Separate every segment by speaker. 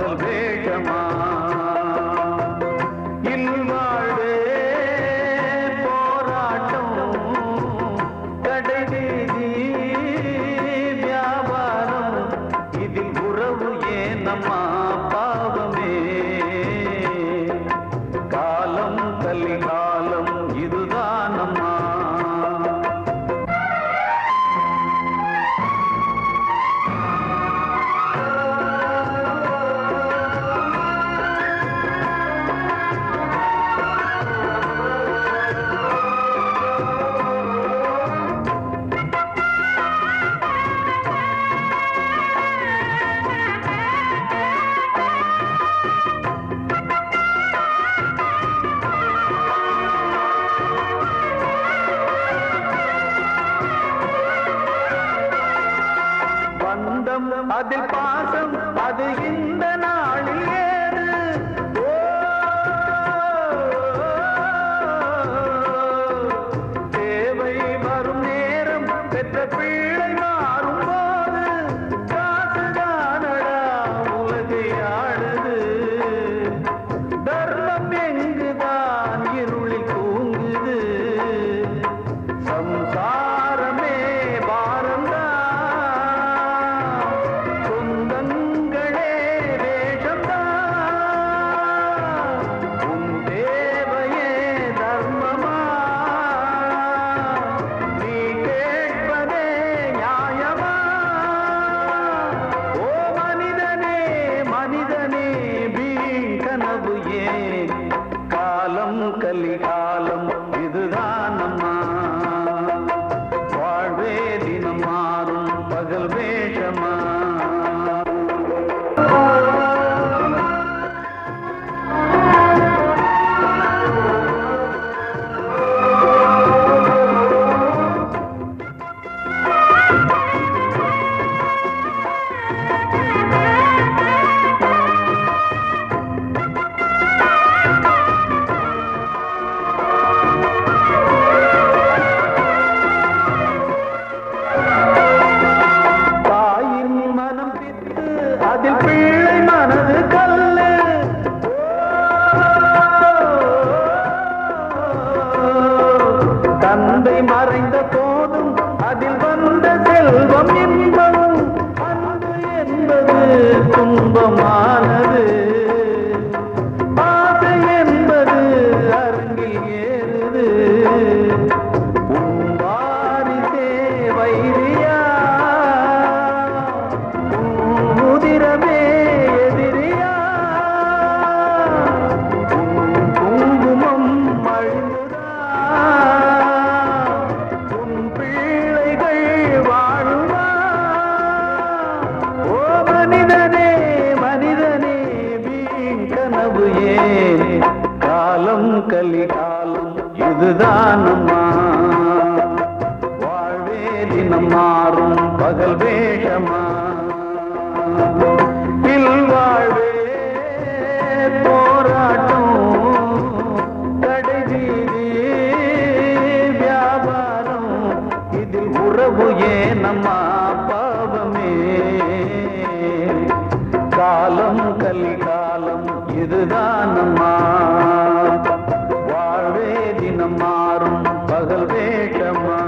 Speaker 1: பகல் வேஷமா இல்வாழ்வே போராட்டம் கடைவீதி வியாபாரம் இதில் உறவு ஏனம்மா பாவமே காலம் கலிகாலம் இதுதானம்மா அதில் பாசம் அது இந்த நாளில் ஏது தேவை வரும் நேரம் பெற்ற பிள்ளை மாறும் போது காசுதானடா உலகை ஆடுது தர்மம் எங்குதான் இருளில் தூங்குது சம்சாரமே பாரந்தா கலிகாலம் இதுதானம்மா வாழ்வே தினம் மாறும் பகல் வேஷமா அதில் பிள்ளை மனது கல்லு தந்தை மறைந்த போதும் அதில் வந்த செல்வம் இன்பம் அன்பு என்பது துன்பமானது ஆசை என்பது அரங்கில் ஏறுது வாரிசே வைரியா எதிரியா குங்குமம் அழுதா உன் பிள்ளைகள் வாழுமா ஓ மனிதனே மனிதனே வீண் கனவு ஏன் காலம் கலிகாலம் இதுதானம்மா வாழ்வே தினம் மாறும் பகல் வேஷமா இல்வாழ்வே போராட்டம் கடைவீதி வியாபாரம் இதில் உறவு ஏனம்மா பாவமே காலம் கலிகாலம் இதுதானம்மா வாழ்வே தினம் மாறும் பகல் வேஷமா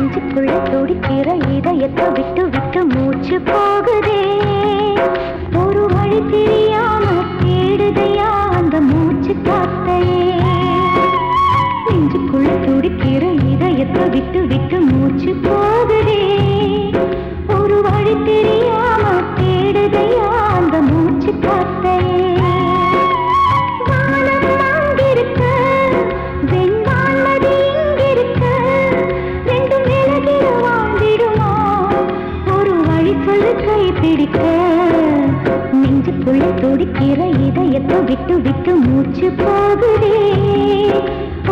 Speaker 2: நெஞ்சுக்குள்ள துடிக்கிற இதயத்தை விட்டு விட்டு மூச்சு போகுதே. ஒரு வழி தெரியாம தேடுதையா அந்த மூச்சு காத்தையே. நெஞ்சுக்குள்ள துடிக்கிற இதயத்தை விட்டு விட்டு மூச்சு போகுதே. ஒரு வழி தெரியாம தேடுதையா அந்த மூச்சு காத்தையே. நெஞ்சுக்குள்ள துடிக்கிற இதயத்தை விட்டு விட்டு மூச்சு போகுதே.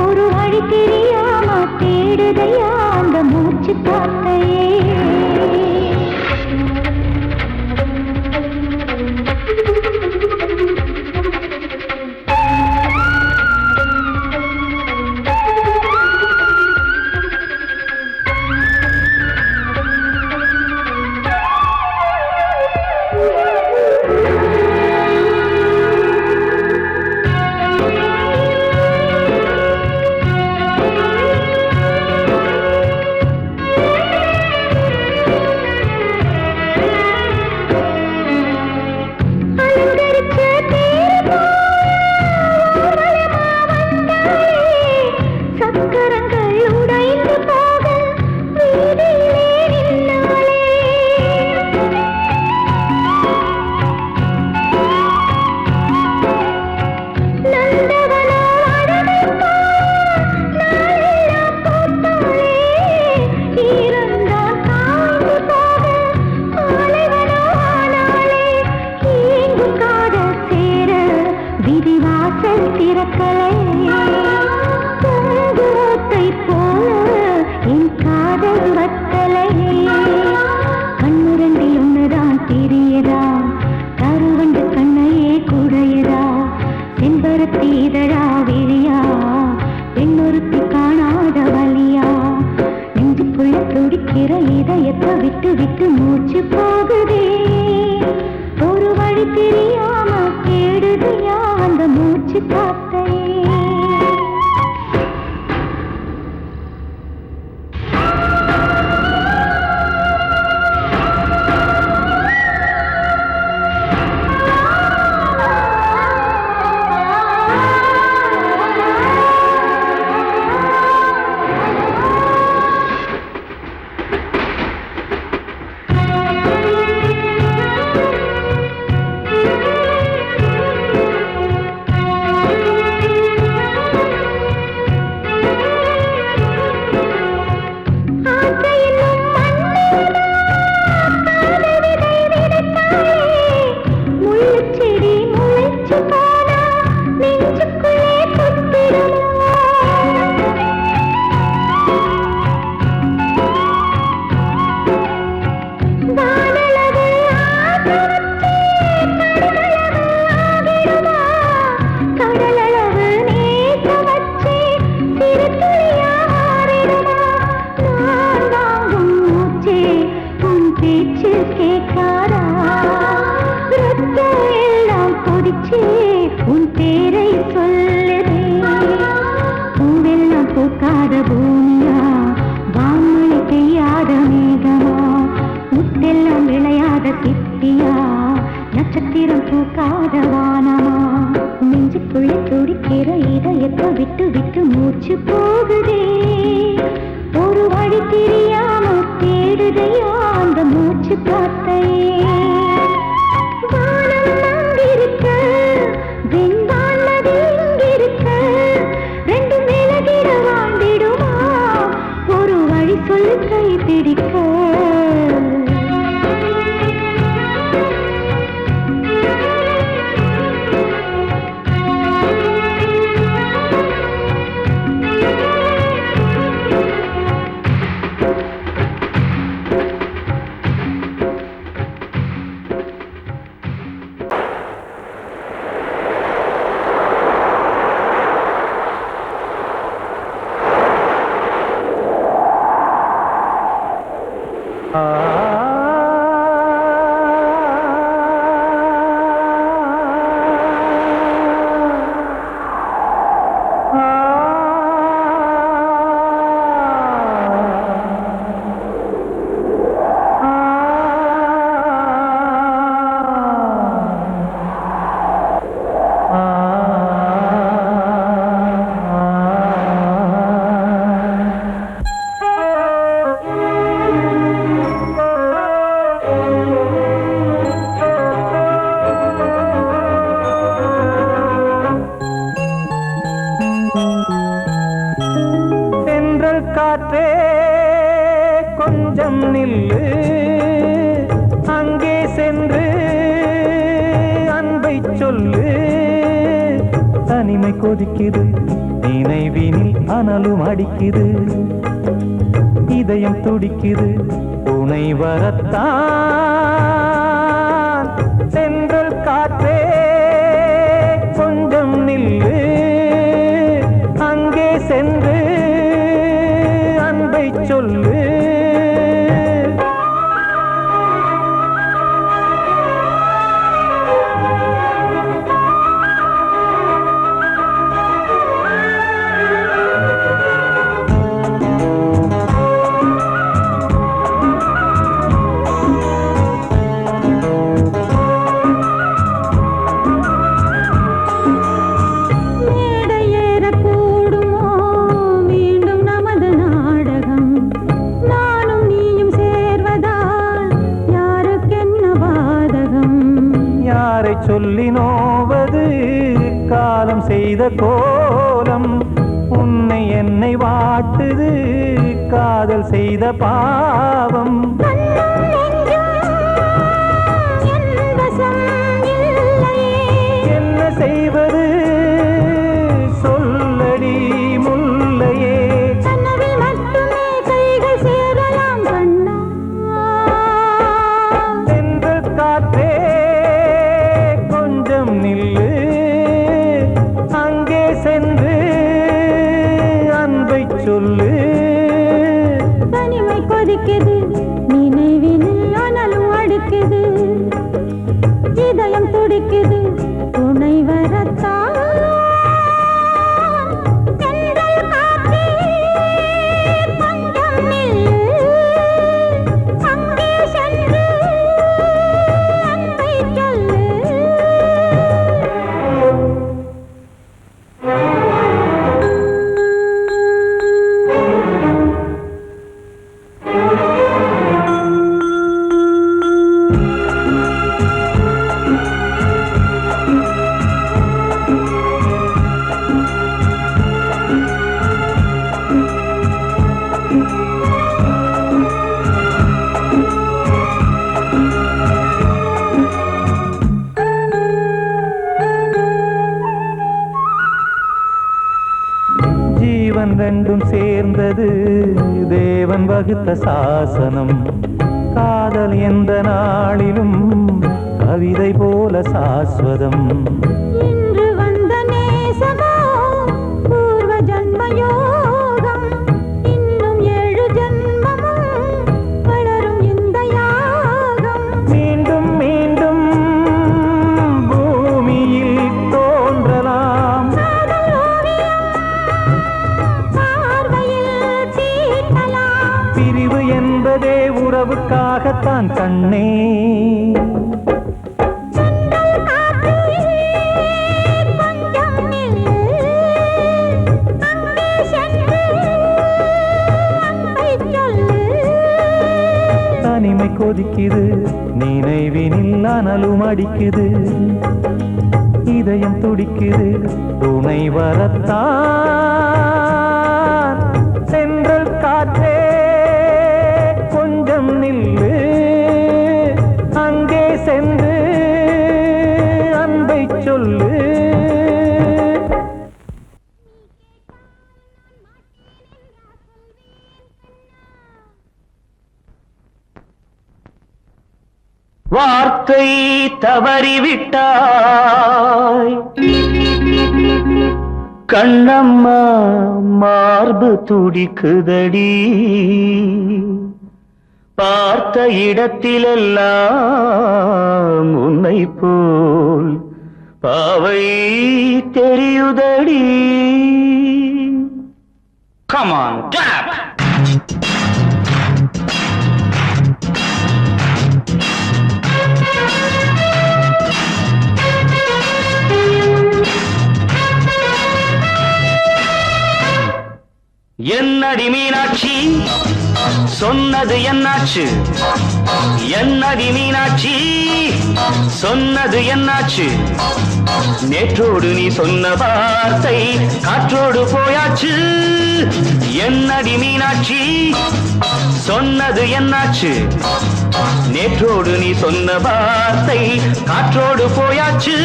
Speaker 2: ஒரு வழி தெரியாம தேடுதையா அந்த மூச்சு காத்தையே. இதயத்தை விட்டு விட்டு மூச்சு போகுதே. ஒரு வழி தெரியாம தேடுதையா அந்த மூச்சு காத்தையே. உன் பேரை சொல்லுதே. பூவெல்லாம் பூக்காத பூமியா, வான்மழை பெய்யாத மேகமா, முத்தெல்லாம் விளையாத சிப்பியா, நட்சத்திரம் பூக்காத வானமா. நெஞ்சுக்குள்ள துடிக்கிற இதயத்தை விட்டு விட்டு மூச்சு போகுதே. ஒரு வழி தெரியாம தேடுதையா அந்த மூச்சு காத்தையே. கை பிடிக்க
Speaker 1: காற்றே கொஞ்சம் நில்லு அங்கே சென்று அன்பை சொல்லு தனிமை கொதிக்குது நினைவினில் அனலும் அடிக்குது இதயம் துடிக்குது துணை வரத்தான் சென்றல் காற்றே கொஞ்சம் நில்லு அங்கே சென்று அன்பை சொல்லு சொல்லி நோவது காலம் செய்த கோலம் உன்னை என்னை வாட்டுது காதல் செய்த பாவம் என்ன செய்வது சொல்லடி முல்லையே சென்ற காற்றே நில்லு அங்கே சென்று அன்பை சொல்லு
Speaker 2: தனிமை கொதிக்குது நினைவினில் அனலும் அடிக்குது இதயம் துடிக்குது துணை வரத்தான்
Speaker 1: ரெண்டும் சேர்ந்தது தேவன் வகுத்த சாசனம் காதல் எந்த நாளிலும் கவிதை போல சாஸ்வதம்
Speaker 2: இன்று வந்த நேசமோ பூர்வ ஜன்மயோகம் இன்னும் 7 ஜன்மமும் வளரும் இந்த யாகம்
Speaker 1: மீண்டும் மீண்டும் பூமியில் தோன்றலாம் பிரிவு என்பதே உறவுக்காகத்தான் கண்ணே தனிமை கொதிக்குது நினைவினில் அனலும் அடிக்குது இதயம் துடிக்குது துணை வரத்தான் சென்றல் காற்றே கொஞ்சம் நில்லு அங்கே சென்று அன்பை சொல்லு வார்த்தை தவறிவிட்டாய் கண்ணம்மா மார்பு துடிக்குதடி பார்த்த இடத்திலெல்லாம் உன்னை போல் பாவை தெரியுதடி. Come on, clap! என்னடி மீனாட்சி
Speaker 3: சொன்னது என்னாச்சு என்னடி மீனாட்சி சொன்னது என்னாச்சு நேற்றோடு நீ சொன்ன வார்த்தை காற்றோடு போயாச்சு என்னடி மீனாட்சி சொன்னது என்னாச்சு நேற்றோடு நீ சொன்ன வார்த்தை காற்றோடு போயாச்சு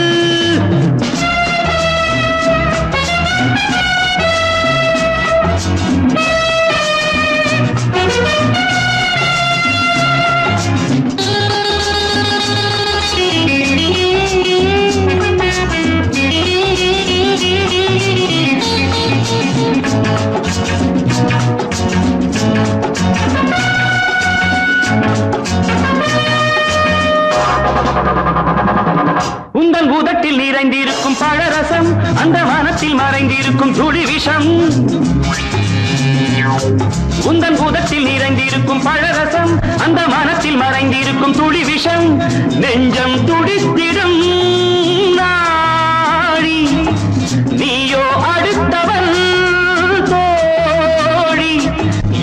Speaker 3: உந்தன் பூதத்தில் நிறைந்திருக்கும் பழரசம் அந்த வானத்தில் மறைந்திருக்கும் துளி விஷம் உந்தன் பூதத்தில் நிறைந்திருக்கும் பழரசம் அந்த வானத்தில் மறைந்திருக்கும் துளி விஷம் நெஞ்சம் துடித்திடும் நாடி நீயோ அடுத்தவன் தோழி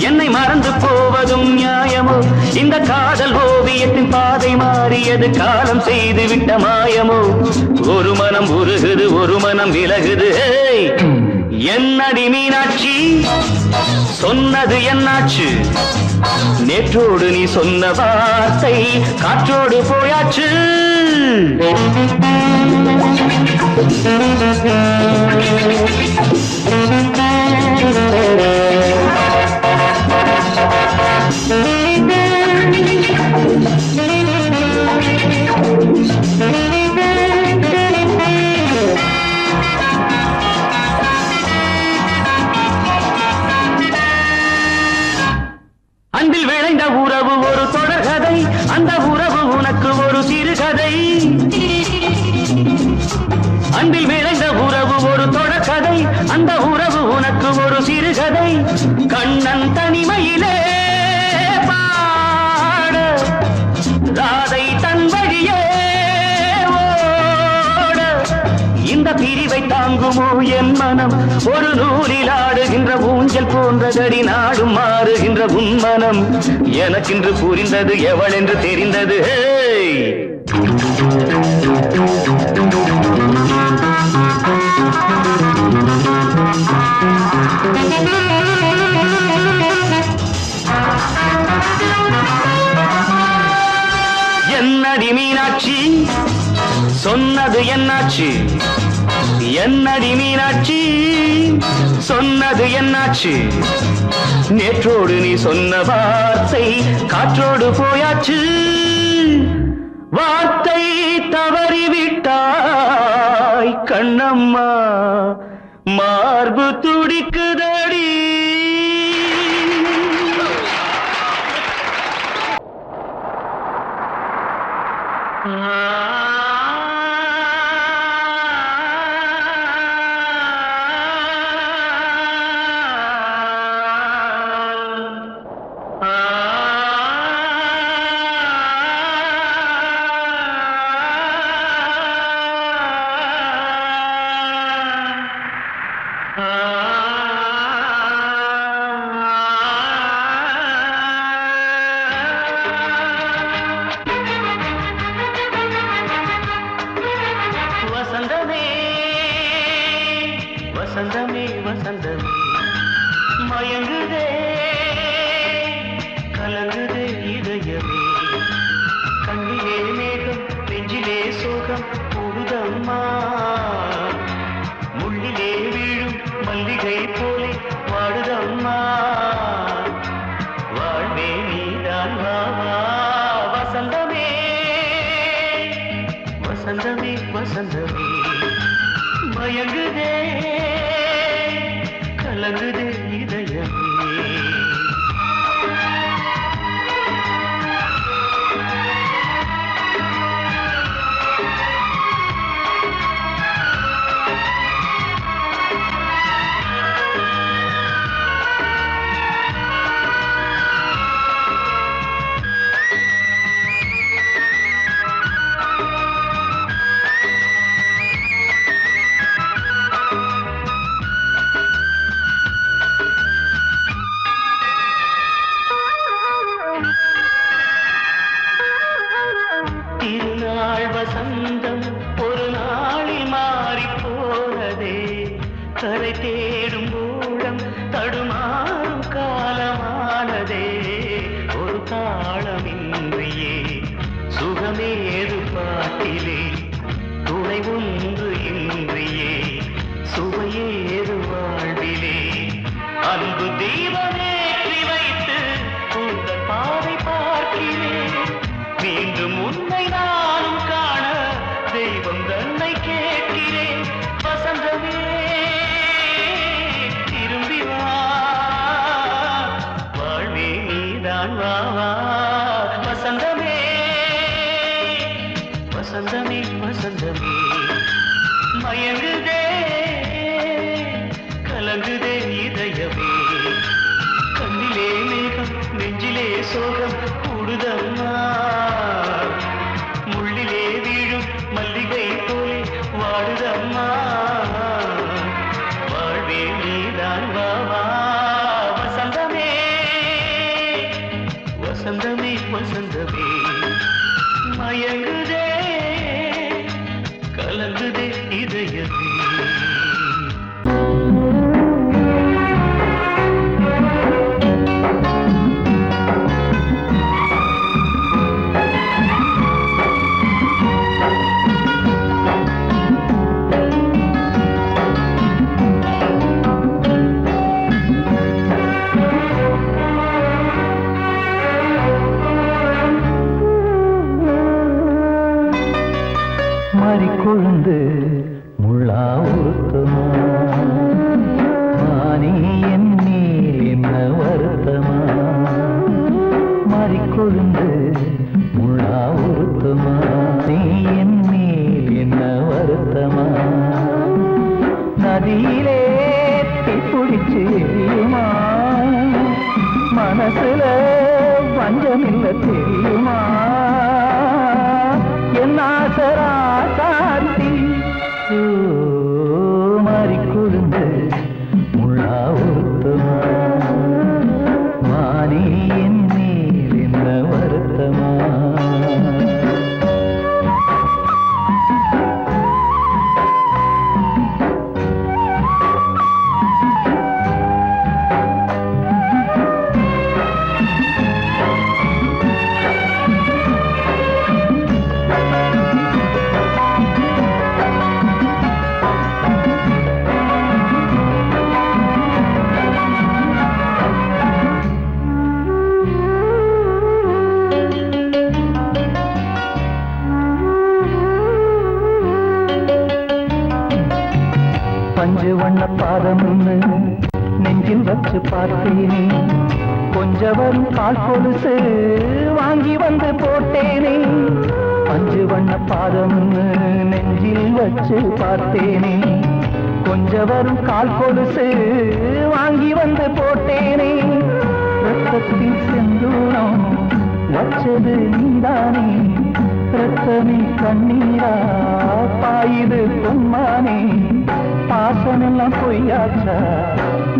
Speaker 3: என்னை மறந்து போவதும் நியாயமோ இந்த காதல் ஓவியத்தின் பாதை மாறியது காலம் செய்து விட்ட மாயமோ ஒரு மனம் உருகுது ஒரு மனம் விலகுது என்னடி மீனாட்சி சொன்னது என்னாச்சு நேற்றோடு நீ சொன்ன வார்த்தை காற்றோடு போயாச்சு அன்பில் விளைந்த உறவு ஒரு தொடர்கதை அந்த உறவு உனக்கு ஒரு சிறுகதை அன்பில் விளைந்த உறவு ஒரு தொடர்கதை அந்த உறவு உனக்கு ஒரு சிறுகதை கண்ணன் தனிமையிலே பாட ராதை தன் வழியே ஓட இந்த பிரிவை தாங்குமோ என் மனம் ஒரு நூலில் ஆடுகின்ற ஊஞ்சல் போன்றதடி நாடும் மாறுகின்ற உன்மனம் எனக்கென்று புரிந்தது எவள் என்று தெரிந்தது என்னடி மீனாட்சி சொன்னது என்னாச்சு என்னடி மீனாட்சி சொன்னது என்னாச்சு நேற்றோடு நீ சொன்ன வார்த்தை காற்றோடு போயாச்சு வார்த்தை தவறிவிட்டாய் கண்ணம்மா மார்பு துடிக்குதடி Ah நீதான் வா வா வசந்தமே வசந்தமே வசந்தமே மயங்குதே கலங்குதே இதயமே கண்ணிலே மேகம் நெஞ்சிலே சோகம் கூடுதம்மா முள்ளிலே வீழும் மல்லிகை போலே வாடுதம்மா வாழ்வே நீதான் வா வா வசந்தமே வசந்தமே வசந்தமே மயங்குதே கலங்குதே இதயமே கொழுந்து முள்ளா உறுத்தமா மானே என் மேல் என்ன வருத்தமா மாறிக்கொழுந்து முள்ளா உறுத்தமா நீ என் மேல் என்ன வருத்தமா நதியிலே தீப்பிடிச்சு எரியுமா மனசுல வஞ்சமில்ல தெரியுமா என் ஆசரா சாத்தி மாறிக்கொழுந்து முள்ளா உறுத்தமா மானே என் மேல் என்ன வருத்தமா பஞ்சு வண்ண பாதம்னு நெஞ்சில் வச்சு பார்த்தேனே கொஞ்சவன் கால் கொலுசு வாங்கி வந்து போட்டேனே பஞ்சு வண்ண பாதம்னு நெஞ்சில் வச்சு பார்த்தேனே கொஞ்சவரும் கால் கொலுசு வாங்கி வந்து போட்டேனே ரத்தத்தில் செந்தூரம் வச்சது நீதானே ரத்தமே கண்ணீரா பாயுது பொன்மானே பாசமெல்லாம் பொய்யாச்சா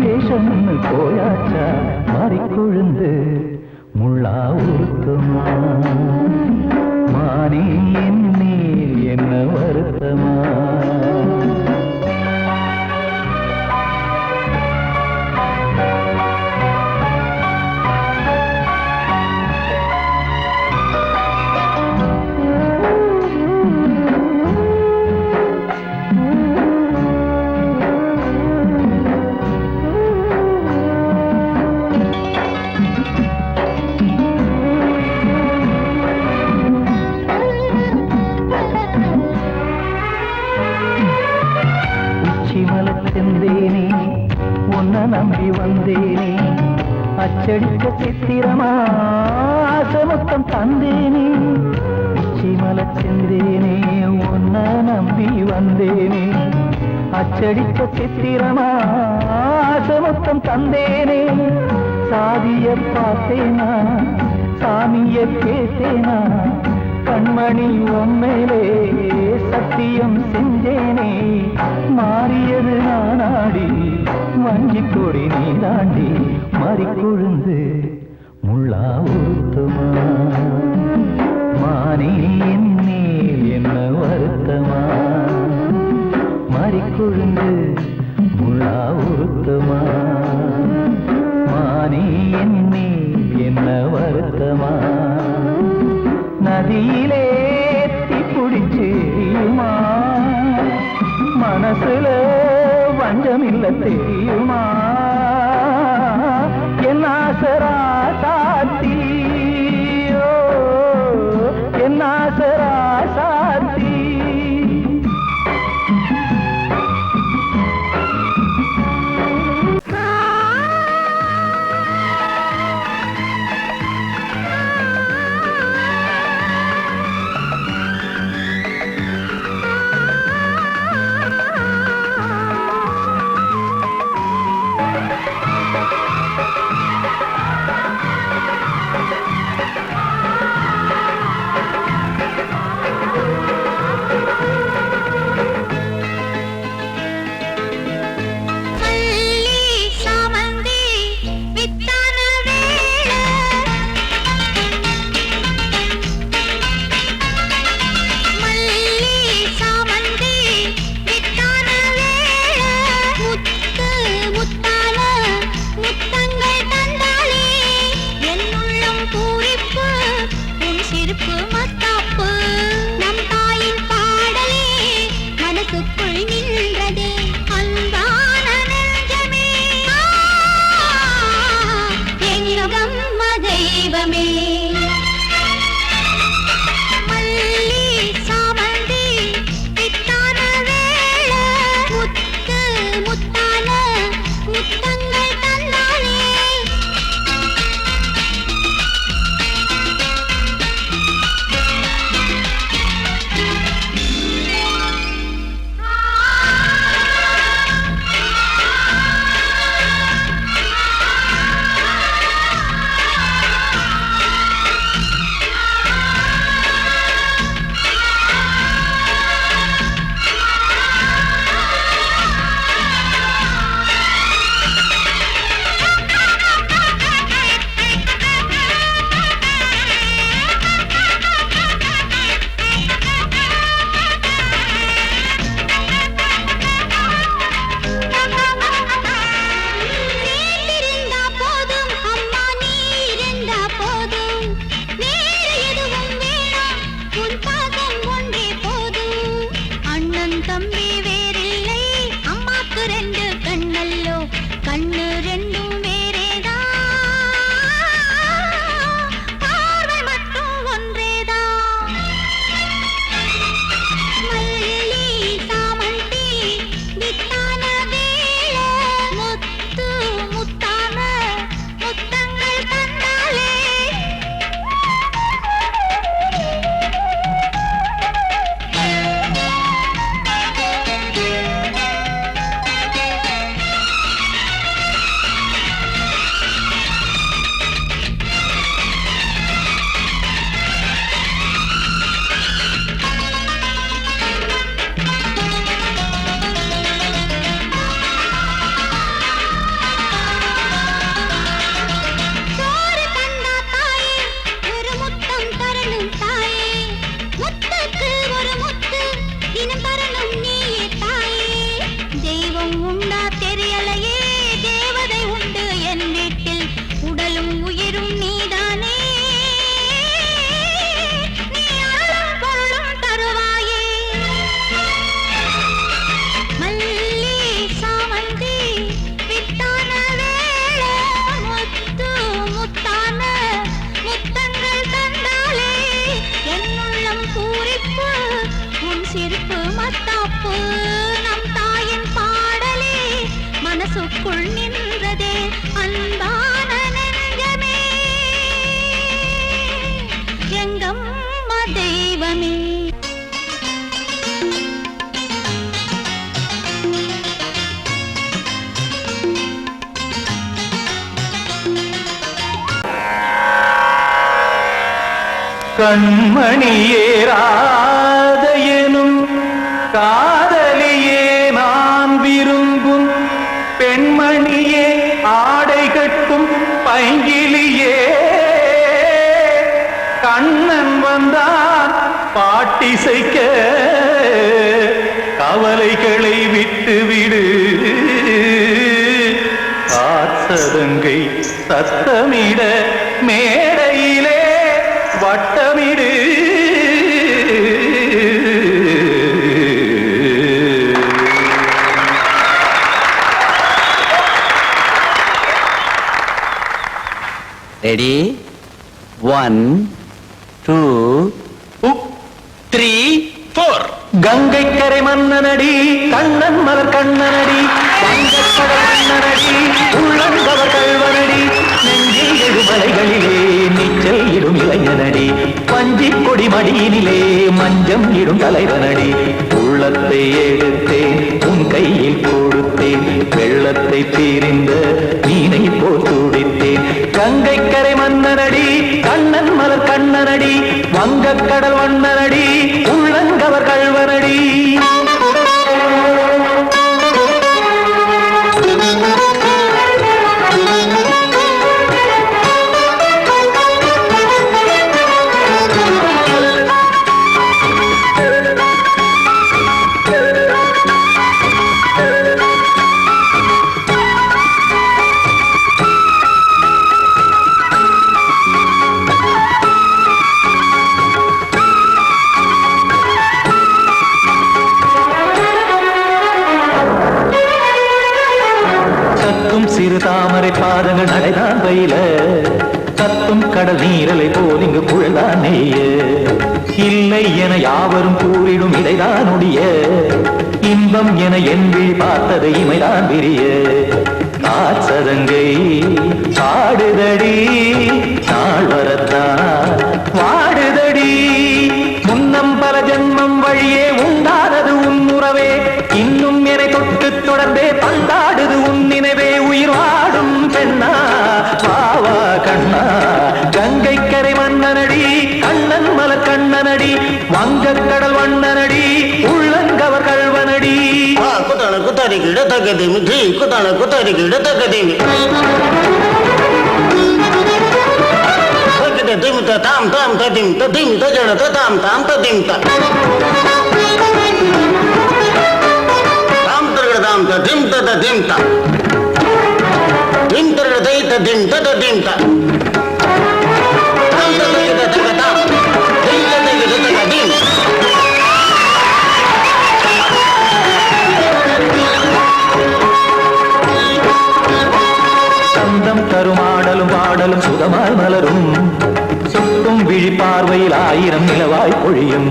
Speaker 3: வேஷம்னு போயாச்சா மாறிக்கொழுந்து முள்ளா உறுத்தமா மானே என் மேல் என்ன வருத்தமா செந்தேனே உன்னை நம்பி வந்தேனே அச்சடிக்க சித்திரமா ஆசமொத்தம் தந்தேனே உச்சிமல செந்தேனே உன்னை நம்பி வந்தேனே அச்சடிக்க சித்திரமா ஆசமொத்தம் தந்தேனே சாதிய பார்த்தேனா சாமிய கேட்டேனா கண்மணி உம்மேலே சத்தியம் செஞ்சேனே மாறியது நானாடி வஞ்சி கொடி நீதாண்டி மாறிக்கொழுந்து முள்ளா உறுத்தமா மானே என் மேல் என்ன வருத்தமா மாறிக்கொழுந்து முள்ளா உறுத்தமா மானே என் மேல் என்ன வருத்தமா நதியிலே தீப்பிடிச்சு எரியுமா மனசுல வஞ்சமில்ல தெரியுமா என் ஆசரா சாத்தி என் ஆசரா சாத்தி
Speaker 2: தெய்வமே
Speaker 1: கண்மணியே ராதையனும் காதலியே நான் விரும்பும் பெண்மணியே ஆடை கட்டும் பைங்கிலியே கண்ணன் வந்தான் பாட்டிசைக்க கவலைகளை விட்டுவிடு காசதங்கை சத்தமிட மேடையிலே வட்டமிடு
Speaker 3: ரெடி 1 2 3 4
Speaker 1: கங்கை கரை மன்னனடி கண்ணன் மலர் கண்ணனடி வங்கக்கடல் மன்னனடி உள்ளங்கவர் கல்வனடி நெஞ்சில் எழுமலைகளிலே நீச்சல் இடும் இளைஞனடி பஞ்சிக் கொடி மடியினிலே மஞ்சம் இடும் தலைவனடி உள்ளத்தை எடுத்தேன் உன் கையில் கொடுத்தேன் வெள்ளத்தை தீரிந்த மீனை போல் துடித்தேன் கங்கை கரை மன்னனடி கண்ணன் மலர் கண்ணனடி வங்கக்கடல் வண்ணனடி உள்ளங்கவர் கல்வனடி
Speaker 4: கடல் நீரலை போல் இங்கு குழல்தான் நெய்ய இல்லை என யாவரும் கூறிடும் இதைதான் உடைய இன்பம் என என் விழி பார்த்தது இமைதான் விரிய காசதங்கை பாடுதடி நாள் வரத்தான் வாடுதடி முன்னம் பல ஜென்மம் வழியே உண்டானது உன் உறவே இன்னும் என்னை தொட்டு தொடர்ந்தே பந்தாடுது உன் நினைவே உயிர் வாடும் பெண்ணா பாவா கண்ணா கங்கை கரை மன்னனடி கண்ணன் மல கண்ணனடி வங்கக் கடல் வண்ணனடி உள்ளங்கவர் கல்வனடி
Speaker 5: குத்தான குத்தாரி கிட தகதிமி தி குத்தான குத்தாரி கிட தகதிமி தகதி திம் த தாம் தாம் ததிம் ததிம் தஜன த தாம் தாம் ததிம் த தாம் தரகட தாம் த திம் த ததிம் த திம் தரகட தை த திம் த ததிம் த தாம் த தகத தகதாம் திம் த தகத தகதிம்
Speaker 4: சந்தம் கருமாடலும் பாடலும் சுகமாய் மலரும் சுட்டும் விழி பார்வையில் ஆயிரம் நிலவாய் பொழியும்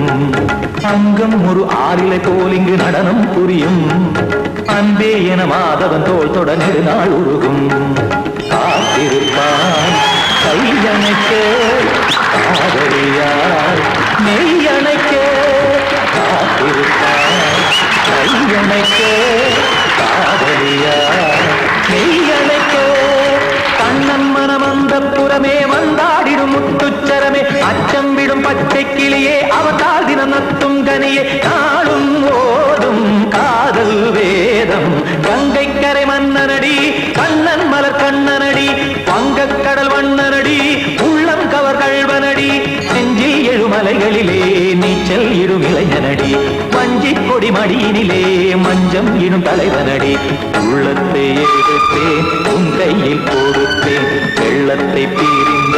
Speaker 4: அங்கம் ஒரு ஆறிலை போல் இங்கு நடனம் புரியும் அன்பே என மாதவன் தோள் தொட நெடுநாள் உருகும் காத்திருப்பான் கையணைக்க காதலியார் மெய்யணைக்க காத்திருப்பான் கையணைக்க காதலியார் மெய்யணைக்க கண்ணன் மனமந்த புறமே வந்தாடிடும் முத்துச்சரமே அச்சம் விடும் பச்சை கிளியே அவதால் தினம் நத்தும் கனியே நாளும் ஓதும் காதல் வேதம் கங்கை கரை மன்னனடி கண்ணன் மலர் கண்ணனடி வங்கக் கடல் வண்ணனடி உள்ளம் கவர் கல்வனடி நெஞ்சில் எழுமலைகளிலே நீச்சல் இடும் இளைஞனடி வஞ்சி கொடி மடியினிலே மஞ்சம் இடும் தலைவனடி உள்ளத்தை எடுத்தேன் உன் கையில் கொடுத்தேன் வெள்ளத்தை பிரிந்த